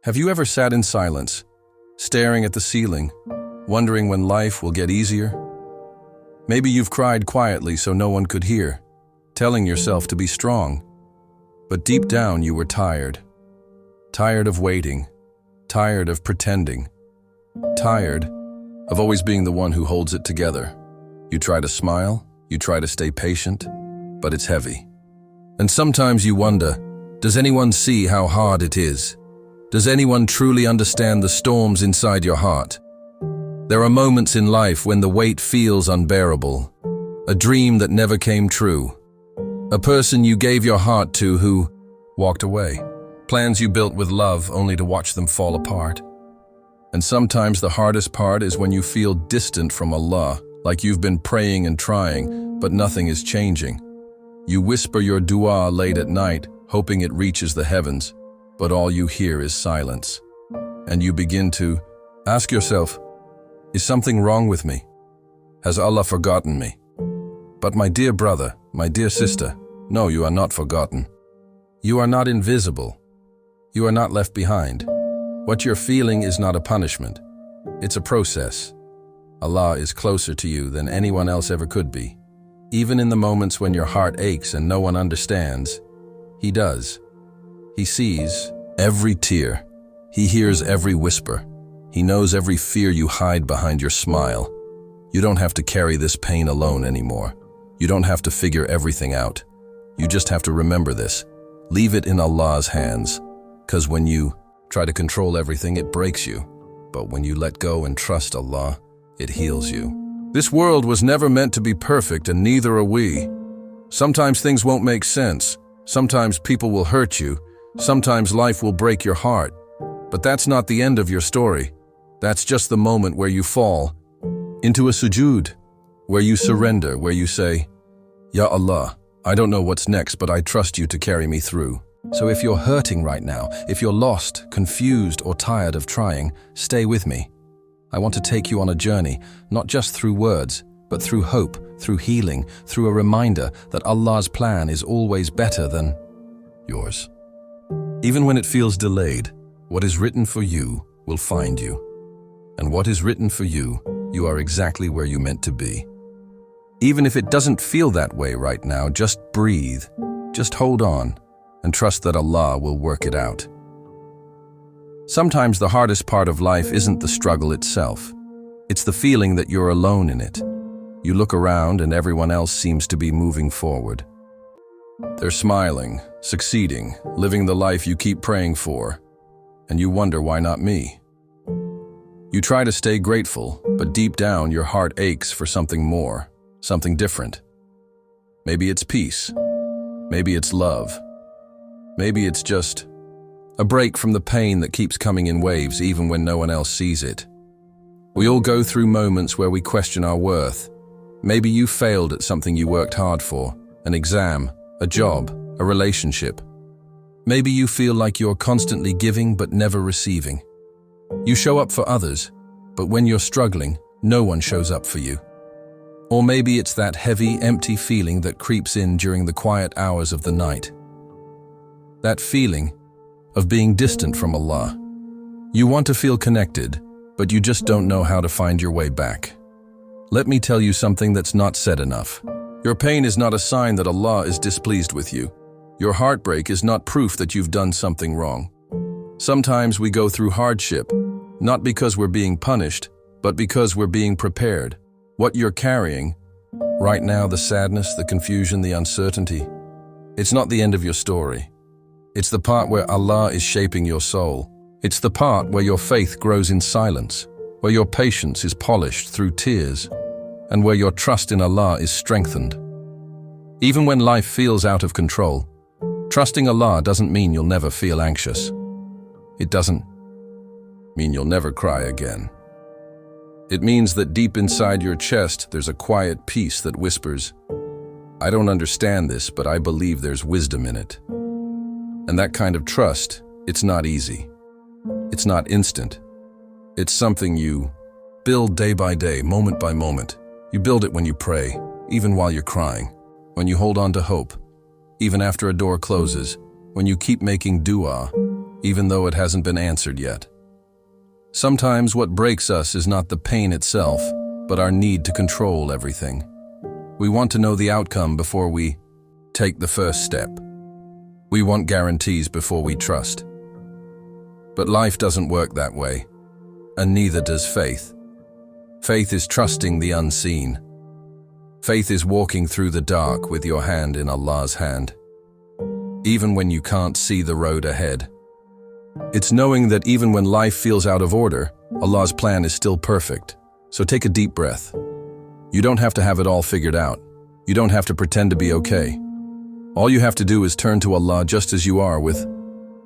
Have you ever sat in silence, staring at the ceiling, wondering when life will get easier? Maybe you've cried quietly so no one could hear, telling yourself to be strong. But deep down you were tired. Tired of waiting, tired of pretending, tired of always being the one who holds it together. You try to smile, you try to stay patient, but it's heavy. And sometimes you wonder, does anyone see how hard it is? Does anyone truly understand the storms inside your heart? There are moments in life when the weight feels unbearable. A dream that never came true. A person you gave your heart to who walked away. Plans you built with love only to watch them fall apart. And sometimes the hardest part is when you feel distant from Allah, like you've been praying and trying, but nothing is changing. You whisper your dua late at night, hoping it reaches the heavens, but all you hear is silence. And you begin to ask yourself, is something wrong with me? Has Allah forgotten me? But my dear brother, my dear sister, no, you are not forgotten. You are not invisible. You are not left behind. What you're feeling is not a punishment. It's a process. Allah is closer to you than anyone else ever could be. Even in the moments when your heart aches and no one understands, He does. He sees every tear. He hears every whisper. He knows every fear you hide behind your smile. You don't have to carry this pain alone anymore. You don't have to figure everything out. You just have to remember this. Leave it in Allah's hands. 'Cause when you try to control everything, it breaks you. But when you let go and trust Allah, it heals you. This world was never meant to be perfect, and neither are we. Sometimes things won't make sense. Sometimes people will hurt you. Sometimes life will break your heart. But that's not the end of your story. That's just the moment where you fall into a sujood, where you surrender, where you say, Ya Allah, I don't know what's next, but I trust you to carry me through. So if you're hurting right now, if you're lost, confused, or tired of trying, stay with me. I want to take you on a journey, not just through words, but through hope, through healing, through a reminder that Allah's plan is always better than yours. Even when it feels delayed, what is written for you will find you. And what is written for you, you are exactly where you meant to be. Even if it doesn't feel that way right now, just breathe, just hold on, and trust that Allah will work it out. Sometimes the hardest part of life isn't the struggle itself. It's the feeling that you're alone in it. You look around and everyone else seems to be moving forward. They're smiling, succeeding, living the life you keep praying for, and you wonder, why not me? You try to stay grateful, but deep down your heart aches for something more, something different. Maybe it's peace. Maybe it's love. Maybe it's just a break from the pain that keeps coming in waves even when no one else sees it. We all go through moments where we question our worth. Maybe you failed at something you worked hard for, an exam, a job, a relationship. Maybe you feel like you're constantly giving but never receiving. You show up for others, but when you're struggling, no one shows up for you. Or maybe it's that heavy, empty feeling that creeps in during the quiet hours of the night. That feeling of being distant from Allah. You want to feel connected, but you just don't know how to find your way back. Let me tell you something that's not said enough. Your pain is not a sign that Allah is displeased with you. Your heartbreak is not proof that you've done something wrong. Sometimes we go through hardship, not because we're being punished, but because we're being prepared. What you're carrying, right now, the sadness, the confusion, the uncertainty, it's not the end of your story. It's the part where Allah is shaping your soul. It's the part where your faith grows in silence, where your patience is polished through tears, and where your trust in Allah is strengthened. Even when life feels out of control, trusting Allah doesn't mean you'll never feel anxious. It doesn't mean you'll never cry again. It means that deep inside your chest there's a quiet peace that whispers, I don't understand this, but I believe there's wisdom in it. And that kind of trust, it's not easy. It's not instant. It's something you build day by day, moment by moment. You build it when you pray, even while you're crying, when you hold on to hope, even after a door closes, when you keep making dua, even though it hasn't been answered yet. Sometimes what breaks us is not the pain itself, but our need to control everything. We want to know the outcome before we take the first step. We want guarantees before we trust. But life doesn't work that way, and neither does faith. Faith is trusting the unseen. Faith is walking through the dark with your hand in Allah's hand, even when you can't see the road ahead. It's knowing that even when life feels out of order, Allah's plan is still perfect. So take a deep breath. You don't have to have it all figured out. You don't have to pretend to be okay. All you have to do is turn to Allah just as you are, with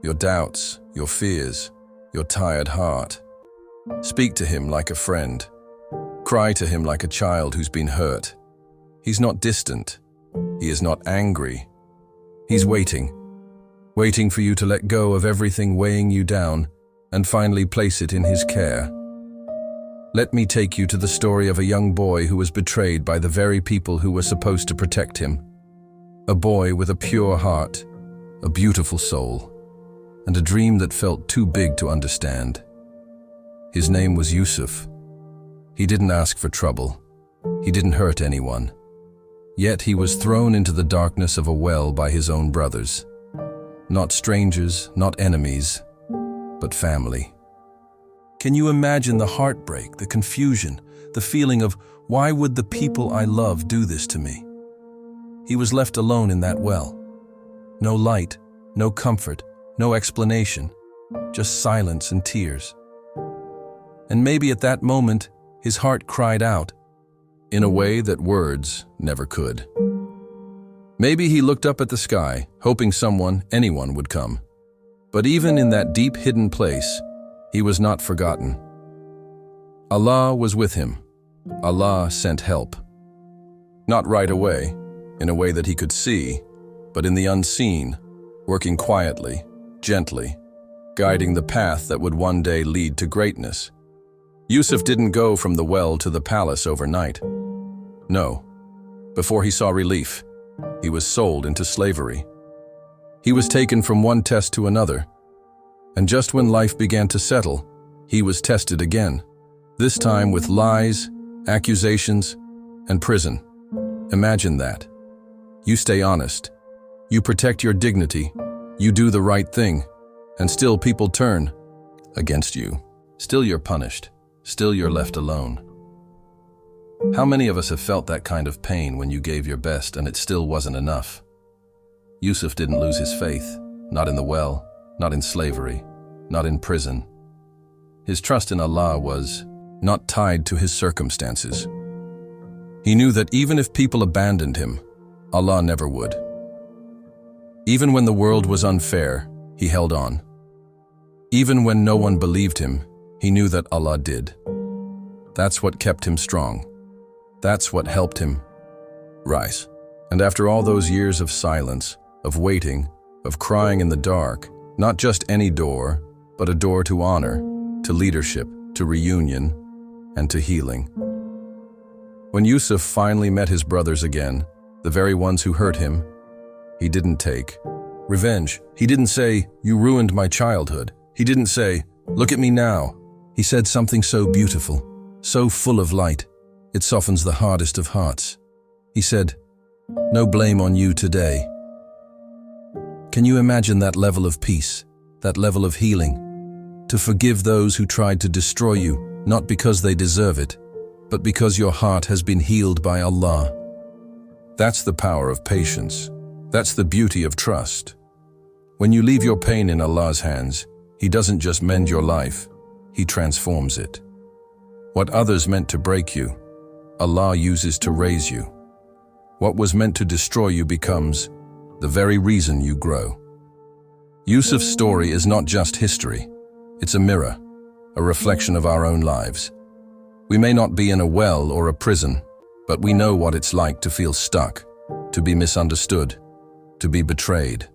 your doubts, your fears, your tired heart. Speak to Him like a friend. Cry to Him like a child who's been hurt. He's not distant. He is not angry. He's waiting for you to let go of everything weighing you down and finally place it in His care. Let me take you to the story of a young boy who was betrayed by the very people who were supposed to protect him. A boy with a pure heart, a beautiful soul, and a dream that felt too big to understand. His name was Yusuf. He didn't ask for trouble. He didn't hurt anyone. Yet he was thrown into the darkness of a well by his own brothers. Not strangers, not enemies, but family. Can you imagine the heartbreak, the confusion, the feeling of, why would the people I love do this to me? He was left alone in that well. No light, no comfort, no explanation, just silence and tears. And maybe at that moment, his heart cried out, in a way that words never could. Maybe he looked up at the sky, hoping someone, anyone would come. But even in that deep hidden place, he was not forgotten. Allah was with him. Allah sent help. Not right away, in a way that he could see, but in the unseen, working quietly, gently, guiding the path that would one day lead to greatness. Yusuf didn't go from the well to the palace overnight. No. Before he saw relief, he was sold into slavery. He was taken from one test to another, and just when life began to settle, he was tested again, this time with lies, accusations, and prison. Imagine that. You stay honest, you protect your dignity, you do the right thing, and still people turn against you. Still you're punished, still you're left alone. How many of us have felt that kind of pain when you gave your best and it still wasn't enough? Yusuf didn't lose his faith, not in the well, not in slavery, not in prison. His trust in Allah was not tied to his circumstances. He knew that even if people abandoned him, Allah never would. Even when the world was unfair, he held on. Even when no one believed him, he knew that Allah did. That's what kept him strong. That's what helped him rise. And after all those years of silence, of waiting, of crying in the dark, not just any door, but a door to honor, to leadership, to reunion, and to healing. When Yusuf finally met his brothers again, the very ones who hurt him, he didn't take revenge. He didn't say, "You ruined my childhood." He didn't say, "Look at me now." He said something so beautiful, so full of light, it softens the hardest of hearts. He said, "No blame on you today." Can you imagine that level of peace, that level of healing? To forgive those who tried to destroy you, not because they deserve it, but because your heart has been healed by Allah. That's the power of patience. That's the beauty of trust. When you leave your pain in Allah's hands, He doesn't just mend your life, He transforms it. What others meant to break you, Allah uses to raise you. What was meant to destroy you becomes the very reason you grow. Yusuf's story is not just history. It's a mirror, a reflection of our own lives. We may not be in a well or a prison, but we know what it's like to feel stuck, to be misunderstood, to be betrayed.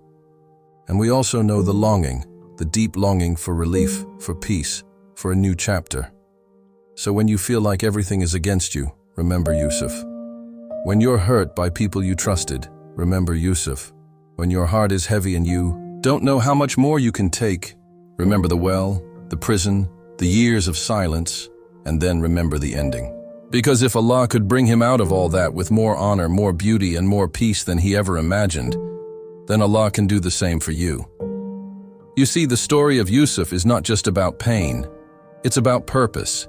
And we also know the longing, the deep longing for relief, for peace, for a new chapter. So when you feel like everything is against you, remember Yusuf. When you're hurt by people you trusted, remember Yusuf. When your heart is heavy and you don't know how much more you can take, Remember the well, the prison, the years of silence, and then remember the ending. Because if Allah could bring him out of all that with more honor, more beauty, and more peace than he ever imagined, then Allah can do the same for you. You see, the story of Yusuf is not just about pain. It's about purpose.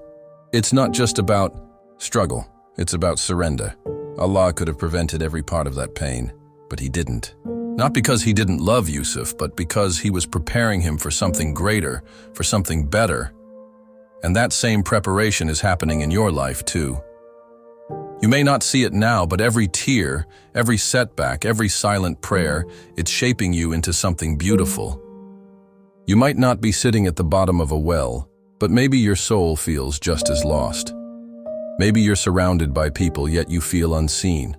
It's not just about struggle. It's about surrender. Allah could have prevented every part of that pain, but he didn't. Not because he didn't love Yusuf, but because he was preparing him for something greater, for something better. And that same preparation is happening in your life too. You may not see it now, but every tear, every setback, every silent prayer, it's shaping you into something beautiful. You might not be sitting at the bottom of a well, but maybe your soul feels just as lost. Maybe you're surrounded by people, yet you feel unseen.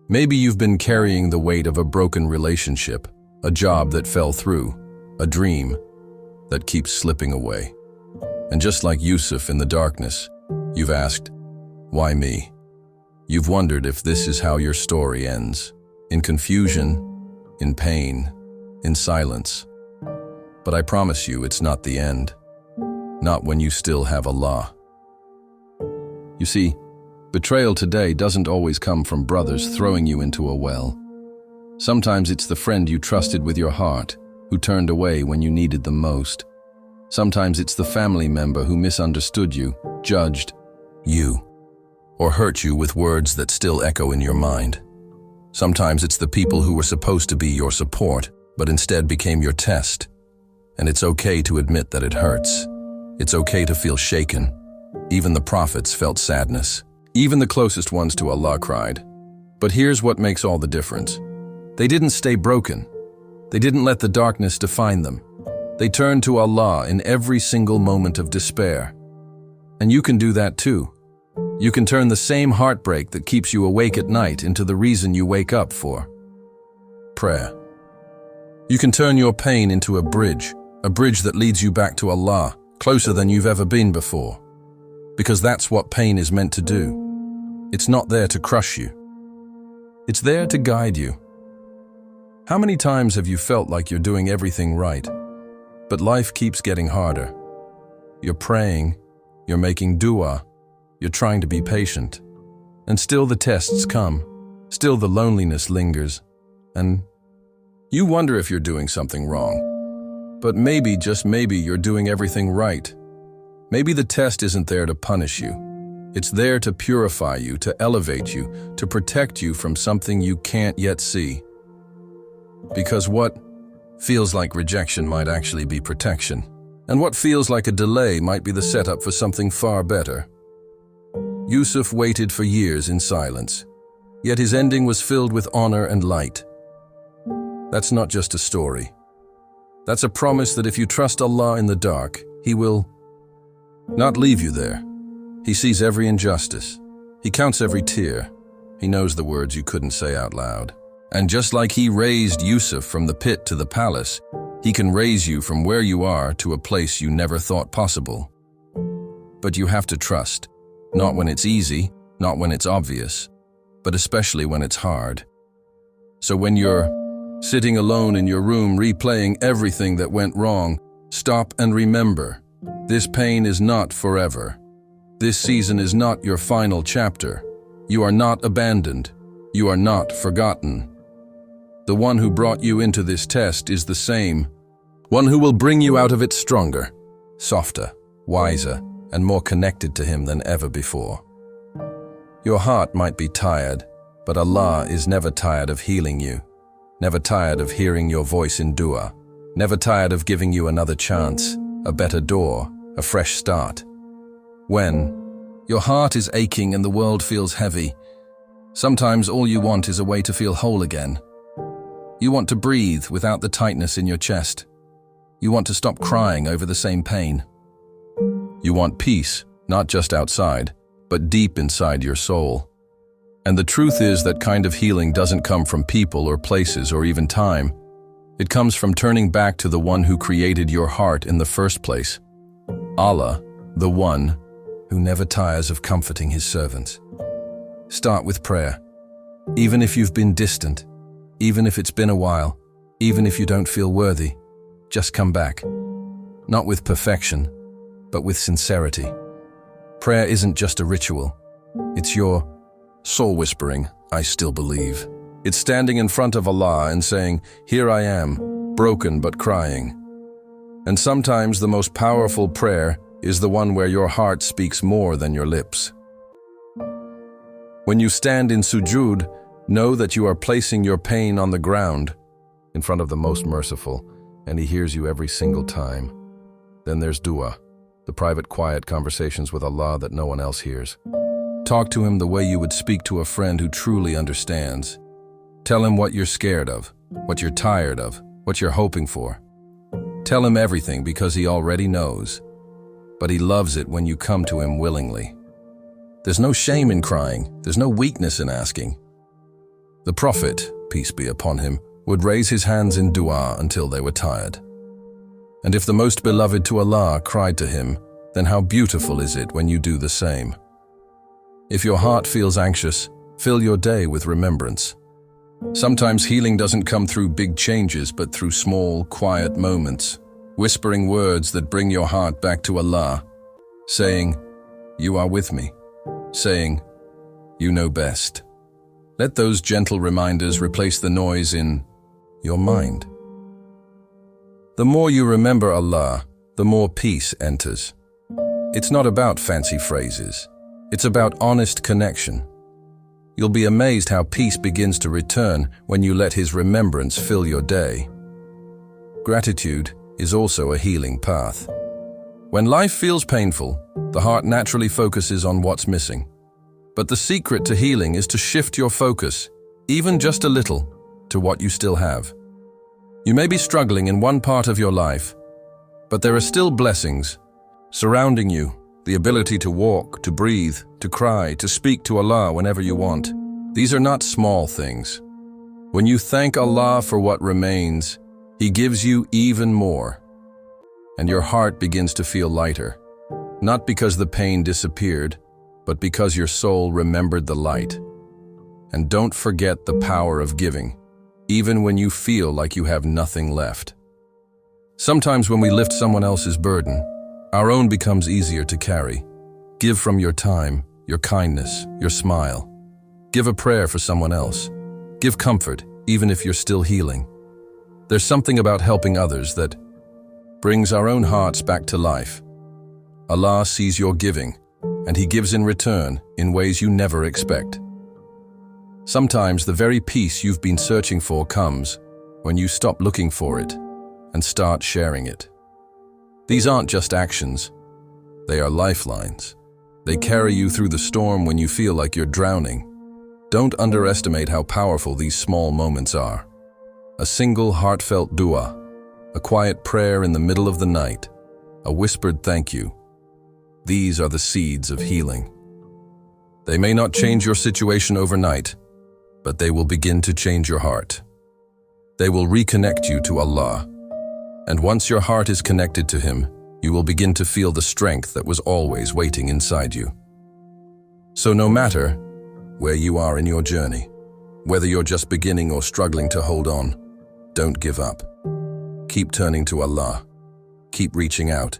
Maybe you've been carrying the weight of a broken relationship, a job that fell through, a dream that keeps slipping away. And just like Yusuf in the darkness, you've asked, why me? You've wondered if this is how your story ends, in confusion, in pain, in silence. But I promise you it's not the end, not when you still have Allah. You see, betrayal today doesn't always come from brothers throwing you into a well. Sometimes it's the friend you trusted with your heart, who turned away when you needed them most. Sometimes it's the family member who misunderstood you, judged you, or hurt you with words that still echo in your mind. Sometimes it's the people who were supposed to be your support, but instead became your test. And it's okay to admit that it hurts. It's okay to feel shaken. Even the prophets felt sadness. Even the closest ones to Allah cried. But here's what makes all the difference. They didn't stay broken. They didn't let the darkness define them. They turned to Allah in every single moment of despair. And you can do that too. You can turn the same heartbreak that keeps you awake at night into the reason you wake up for prayer. You can turn your pain into a bridge that leads you back to Allah, closer than you've ever been before. Because that's what pain is meant to do. It's not there to crush you. It's there to guide you. How many times have you felt like you're doing everything right, but life keeps getting harder? You're praying, you're making dua, you're trying to be patient, and still the tests come, still the loneliness lingers, and you wonder if you're doing something wrong. But maybe, just maybe, you're doing everything right. Maybe the test isn't there to punish you. It's there to purify you, to elevate you, to protect you from something you can't yet see. Because what feels like rejection might actually be protection, and what feels like a delay might be the setup for something far better. Yusuf waited for years in silence, yet his ending was filled with honor and light. That's not just a story. That's a promise that if you trust Allah in the dark, He will not leave you there. He sees every injustice. He counts every tear. He knows the words you couldn't say out loud. And just like He raised Yusuf from the pit to the palace, He can raise you from where you are to a place you never thought possible. But you have to trust, not when it's easy, not when it's obvious, but especially when it's hard. So when you're sitting alone in your room replaying everything that went wrong, stop and remember, this pain is not forever. This season is not your final chapter. You are not abandoned. You are not forgotten. The one who brought you into this test is the same, one who will bring you out of it stronger, softer, wiser, and more connected to Him than ever before. Your heart might be tired, but Allah is never tired of healing you, never tired of hearing your voice in dua, never tired of giving you another chance, a better door, a fresh start. When your heart is aching and the world feels heavy, sometimes all you want is a way to feel whole again. You want to breathe without the tightness in your chest. You want to stop crying over the same pain. You want peace, not just outside, but deep inside your soul. And the truth is that kind of healing doesn't come from people or places or even time. It comes from turning back to the one who created your heart in the first place. Allah, the one who never tires of comforting His servants. Start with prayer. Even if you've been distant, even if it's been a while, even if you don't feel worthy, just come back. not with perfection, but with sincerity. Prayer isn't just a ritual. It's your soul whispering, "I still believe." It's standing in front of Allah and saying, "Here I am, broken but crying." And sometimes the most powerful prayer is the one where your heart speaks more than your lips. When you stand in sujood, know that you are placing your pain on the ground in front of the most merciful, and He hears you every single time. Then there's dua, the private, quiet conversations with Allah that no one else hears. Talk to Him the way you would speak to a friend who truly understands. Tell Him what you're scared of, what you're tired of, what you're hoping for. Tell Him everything because He already knows, but He loves it when you come to Him willingly. There's no shame in crying, there's no weakness in asking. The Prophet, peace be upon him, would raise his hands in dua until they were tired. And if the most beloved to Allah cried to Him, then how beautiful is it when you do the same. If your heart feels anxious, fill your day with remembrance. Sometimes healing doesn't come through big changes, but through small, quiet moments, whispering words that bring your heart back to Allah, saying, "You are with me," saying, "You know best." Let those gentle reminders replace the noise in your mind. The more you remember Allah, the more peace enters. It's not about fancy phrases. It's about honest connection. You'll be amazed how peace begins to return when you let His remembrance fill your day. Gratitude is also a healing path. When life feels painful, the heart naturally focuses on what's missing. But the secret to healing is to shift your focus, even just a little, to what you still have. You may be struggling in one part of your life, but there are still blessings surrounding you. The ability to walk, to breathe, to cry, to speak to Allah whenever you want. These are not small things. When you thank Allah for what remains, He gives you even more. And your heart begins to feel lighter. Not because the pain disappeared, but because your soul remembered the light. And don't forget the power of giving, even when you feel like you have nothing left. Sometimes when we lift someone else's burden, our own becomes easier to carry. Give from your time, your kindness, your smile. Give a prayer for someone else. Give comfort, even if you're still healing. There's something about helping others that brings our own hearts back to life. Allah sees your giving, and He gives in return in ways you never expect. Sometimes the very peace you've been searching for comes when you stop looking for it and start sharing it. These aren't just actions, they are lifelines. They carry you through the storm when you feel like you're drowning. Don't underestimate how powerful these small moments are. A single heartfelt dua, a quiet prayer in the middle of the night, a whispered thank you. These are the seeds of healing. They may not change your situation overnight, but they will begin to change your heart. They will reconnect you to Allah. And once your heart is connected to Him, you will begin to feel the strength that was always waiting inside you. So no matter where you are in your journey, whether you're just beginning or struggling to hold on, don't give up. Keep turning to Allah. Keep reaching out.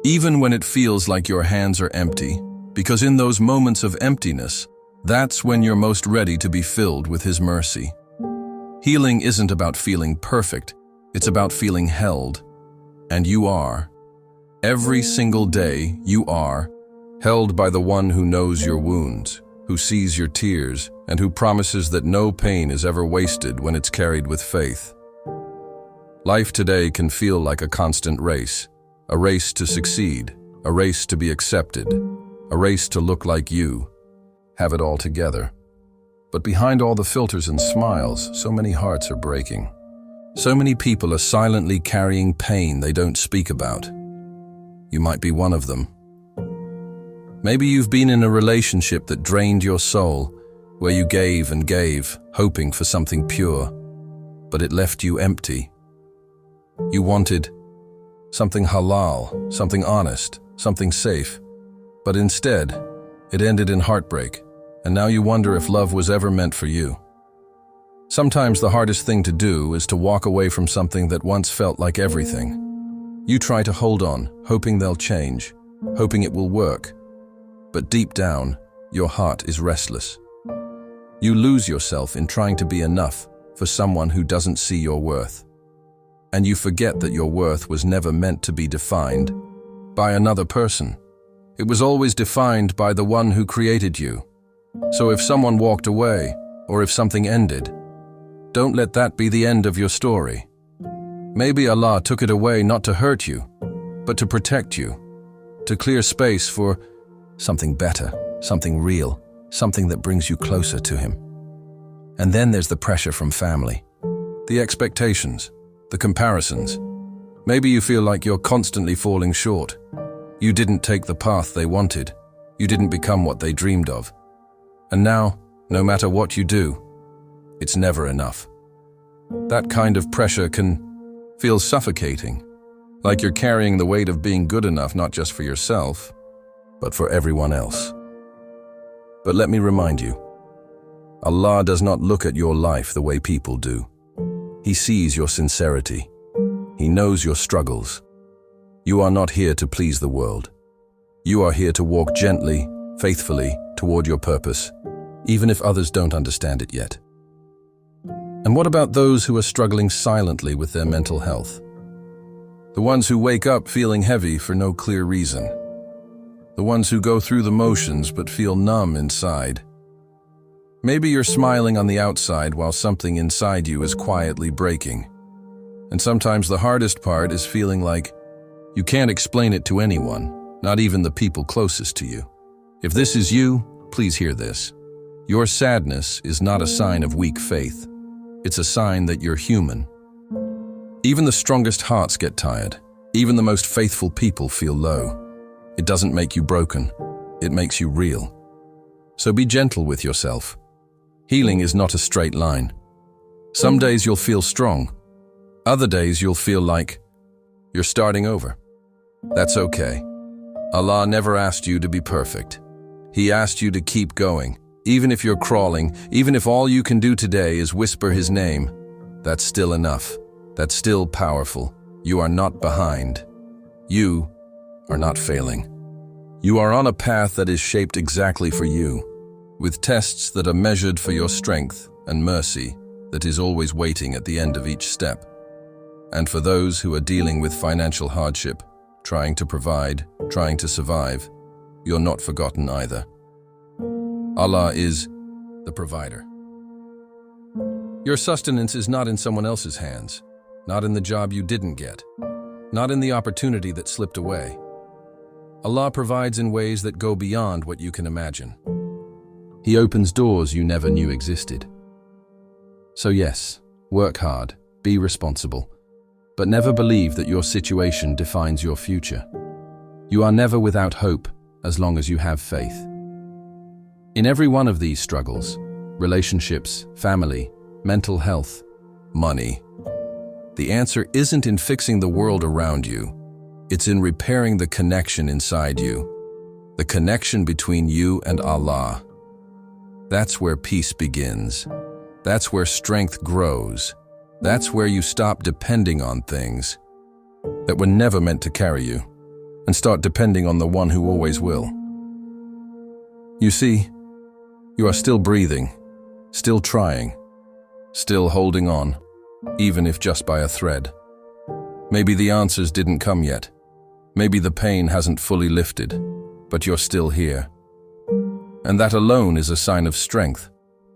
Even when it feels like your hands are empty, because in those moments of emptiness, that's when you're most ready to be filled with His mercy. Healing isn't about feeling perfect. It's about feeling held, and you are. Every single day, you are held by the one who knows your wounds, who sees your tears, and who promises that no pain is ever wasted when it's carried with faith. Life today can feel like a constant race, a race to succeed, a race to be accepted, a race to look like you, have it all together. But behind all the filters and smiles, so many hearts are breaking. So many people are silently carrying pain they don't speak about. You might be one of them. Maybe you've been in a relationship that drained your soul, where you gave and gave, hoping for something pure, but it left you empty. You wanted something halal, something honest, something safe, but instead, it ended in heartbreak, and now you wonder if love was ever meant for you. Sometimes the hardest thing to do is to walk away from something that once felt like everything. You try to hold on, hoping they'll change, hoping it will work. But deep down, your heart is restless. You lose yourself in trying to be enough for someone who doesn't see your worth. And you forget that your worth was never meant to be defined by another person. It was always defined by the one who created you. So if someone walked away, or if something ended, don't let that be the end of your story. Maybe Allah took it away not to hurt you, but to protect you, to clear space for something better, something real, something that brings you closer to Him. And then there's the pressure from family, the expectations, the comparisons. Maybe you feel like you're constantly falling short. You didn't take the path they wanted. You didn't become what they dreamed of. And now, no matter what you do, it's never enough. That kind of pressure can feel suffocating, like you're carrying the weight of being good enough not just for yourself, but for everyone else. But let me remind you, Allah does not look at your life the way people do. He sees your sincerity. He knows your struggles. You are not here to please the world. You are here to walk gently, faithfully toward your purpose, even if others don't understand it yet. And what about those who are struggling silently with their mental health? The ones who wake up feeling heavy for no clear reason. The ones who go through the motions but feel numb inside. Maybe you're smiling on the outside while something inside you is quietly breaking. And sometimes the hardest part is feeling like you can't explain it to anyone, not even the people closest to you. If this is you, please hear this. Your sadness is not a sign of weak faith. It's a sign that you're human. Even the strongest hearts get tired. Even the most faithful people feel low. It doesn't make you broken. It makes you real. So be gentle with yourself. Healing is not a straight line. Some days you'll feel strong. Other days you'll feel like you're starting over. That's okay. Allah never asked you to be perfect. He asked you to keep going. Even if you're crawling, even if all you can do today is whisper His name, that's still enough. That's still powerful. You are not behind. You are not failing. You are on a path that is shaped exactly for you, with tests that are measured for your strength and mercy that is always waiting at the end of each step. And for those who are dealing with financial hardship, trying to provide, trying to survive, you're not forgotten either. Allah is the provider. Your sustenance is not in someone else's hands, not in the job you didn't get, not in the opportunity that slipped away. Allah provides in ways that go beyond what you can imagine. He opens doors you never knew existed. So yes, work hard, be responsible, but never believe that your situation defines your future. You are never without hope as long as you have faith. In every one of these struggles, relationships, family, mental health, money, the answer isn't in fixing the world around you. It's in repairing the connection inside you, the connection between you and Allah. That's where peace begins. That's where strength grows. That's where you stop depending on things that were never meant to carry you and start depending on the one who always will. You see, you are still breathing, still trying, still holding on, even if just by a thread. Maybe the answers didn't come yet. Maybe the pain hasn't fully lifted, but you're still here. And that alone is a sign of strength,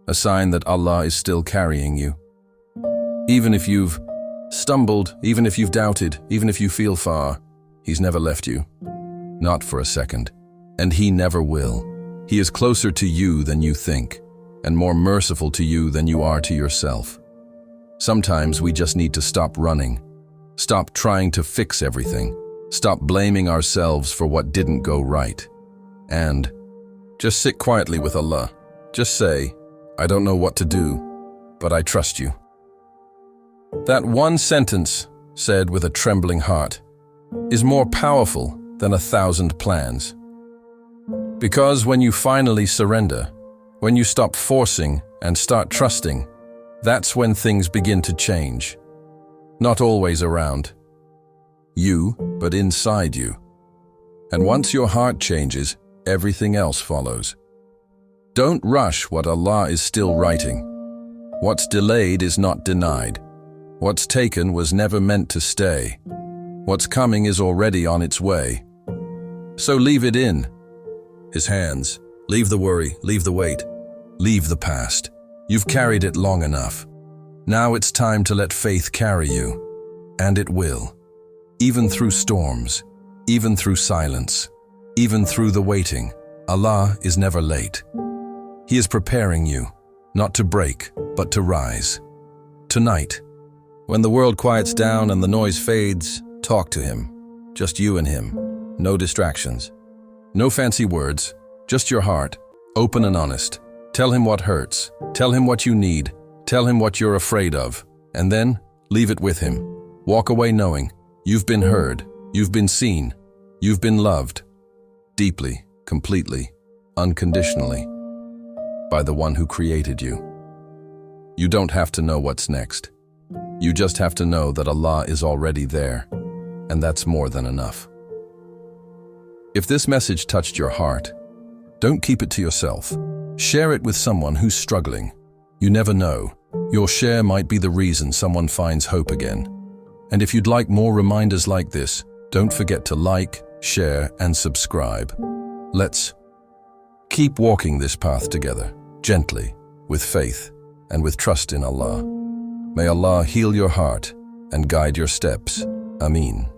a sign that Allah is still carrying you. Even if you've stumbled, even if you've doubted, even if you feel far, He's never left you. Not for a second. And He never will. He is closer to you than you think, and more merciful to you than you are to yourself. Sometimes we just need to stop running, stop trying to fix everything, stop blaming ourselves for what didn't go right, and just sit quietly with Allah. Just say, I don't know what to do, but I trust you. That one sentence, said with a trembling heart, is more powerful than 1,000 plans. Because when you finally surrender, when you stop forcing and start trusting, that's when things begin to change. Not always around. you, but inside you. And once your heart changes, everything else follows. Don't rush what Allah is still writing. What's delayed is not denied. What's taken was never meant to stay. What's coming is already on its way. So leave it in His hands. Leave the worry, leave the weight, leave the past. You've carried it long enough. Now it's time to let faith carry you. And it will. Even through storms, even through silence, even through the waiting, Allah is never late. He is preparing you, not to break, but to rise. Tonight, when the world quiets down and the noise fades, talk to Him. Just you and Him. No distractions. No fancy words, just your heart, open and honest. Tell Him what hurts. Tell Him what you need. Tell Him what you're afraid of. And then, leave it with Him. Walk away knowing you've been heard, you've been seen, you've been loved. Deeply, completely, unconditionally. By the one who created you. You don't have to know what's next. You just have to know that Allah is already there, and that's more than enough. If this message touched your heart, don't keep it to yourself. Share it with someone who's struggling. You never know. Your share might be the reason someone finds hope again. And if you'd like more reminders like this, don't forget to like, share, and subscribe. Let's keep walking this path together, gently, with faith, and with trust in Allah. May Allah heal your heart and guide your steps. Ameen.